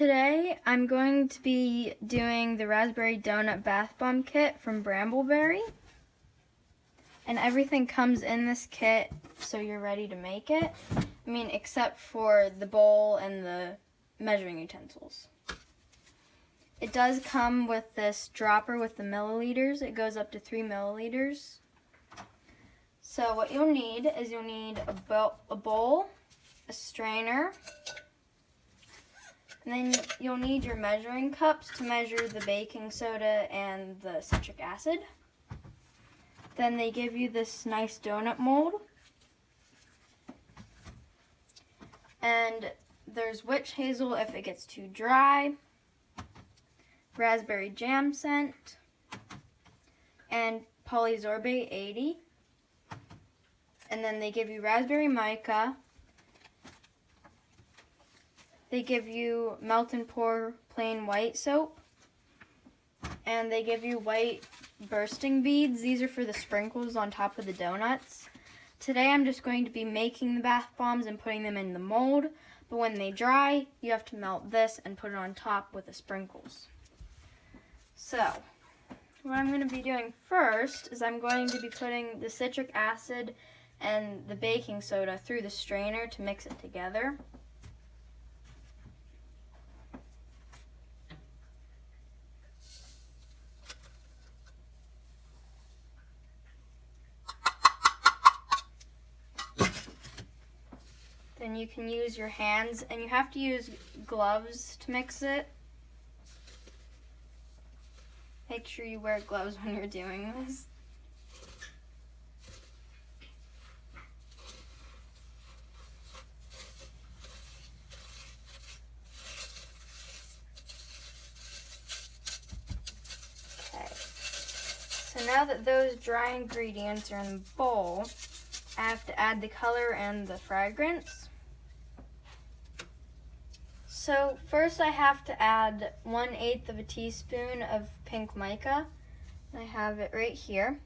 Today I'm going to be doing the Raspberry Donut Bath Bomb Kit from BrambleBerry. And everything comes in this kit so you're ready to make it. I mean, except for the bowl and the measuring utensils. It does come with this dropper with the milliliters. It goes up to 3 milliliters. So what you'll need is you'll need a bowl, a strainer, and then you'll need your measuring cups to measure the baking soda and the citric acid. Then they give you this nice donut mold. And there's witch hazel if it gets too dry, raspberry jam scent, and polysorbate 80. And then they give you raspberry mica. They give you melt and pour plain white soap. And they give you white bursting beads. These are for the sprinkles on top of the donuts. Today I'm just going to be making the bath bombs and putting them in the mold. But when they dry, you have to melt this and put it on top with the sprinkles. So, what I'm going to be doing first is I'm going to be putting the citric acid and the baking soda through the strainer to mix it together. Then you can use your hands, and you have to use gloves to mix it. Make sure you wear gloves when you're doing this. Okay. So now that those dry ingredients are in the bowl, I have to add the color and the fragrance. So first I have to add 1/8 of a teaspoon of pink mica. I have it right here.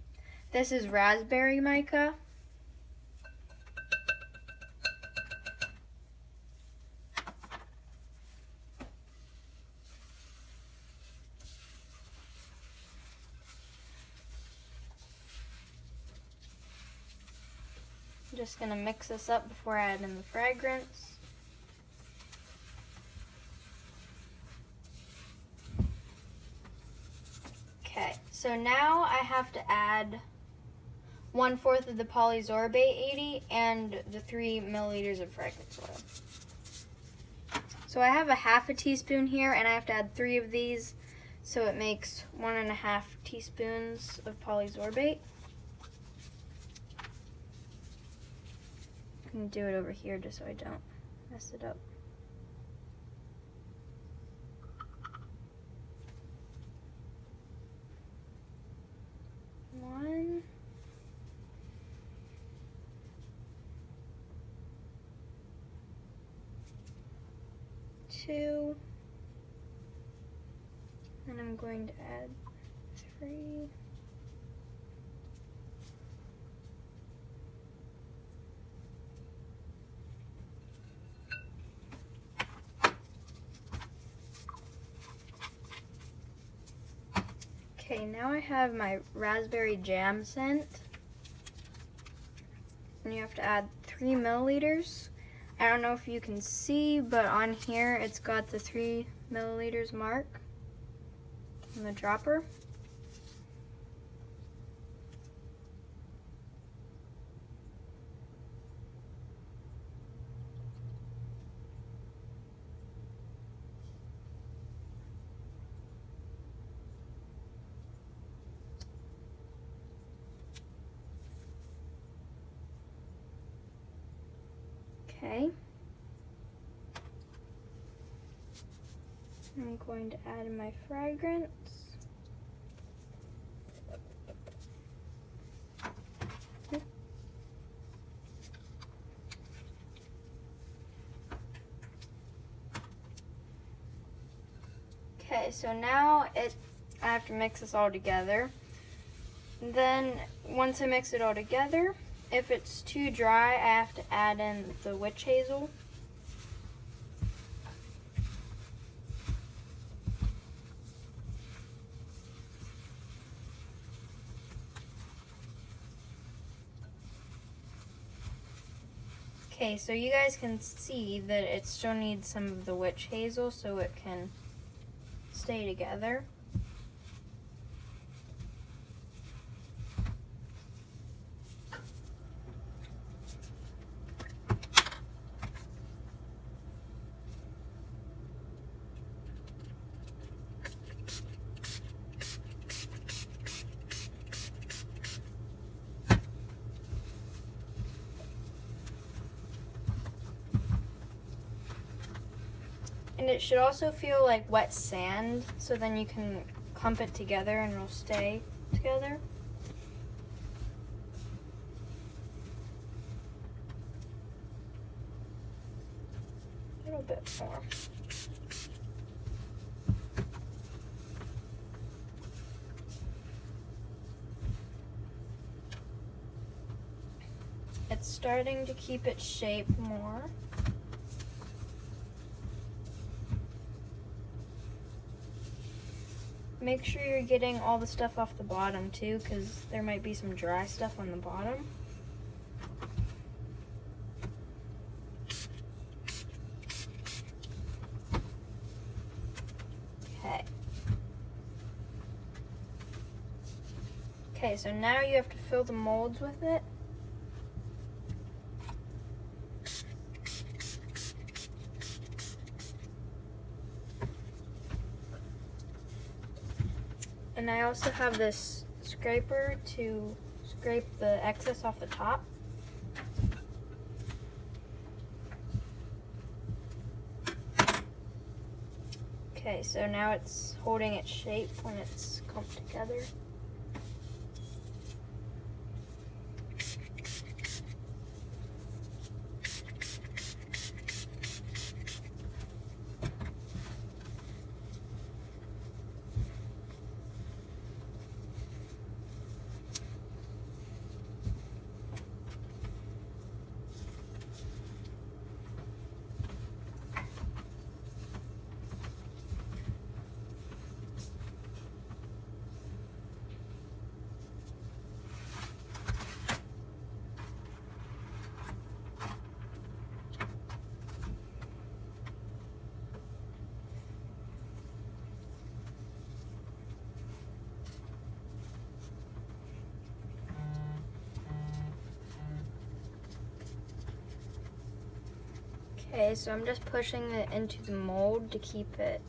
This is raspberry mica. I'm just going to mix this up before I add in the fragrance. Okay, so now I have to add 1/4 of the polysorbate 80 and the 3 milliliters of fragrance oil. So I have a 1/2 teaspoon here, and I have to add 3 of these, so it makes 1.5 teaspoons of polysorbate. I'm going to do it over here just so I don't mess it up. One, two, and I'm going to add 3. Okay, now I have my raspberry jam scent, and you have to add 3 milliliters. I don't know if you can see, but on here it's got the 3 milliliters mark on the dropper. Okay. I'm going to add my fragrance. Okay, so now I have to mix this all together. And then once I mix it all together, if it's too dry, I have to add in the witch hazel. Okay, so you guys can see that it still needs some of the witch hazel so it can stay together. And it should also feel like wet sand, so then you can clump it together and it'll stay together. A little bit more. It's starting to keep its shape more. Make sure you're getting all the stuff off the bottom too, because there might be some dry stuff on the bottom. Okay. Okay, so now you have to fill the molds with it. And I also have this scraper to scrape the excess off the top. Okay, so now it's holding its shape when it's clumped together. Okay, so I'm just pushing it into the mold to keep it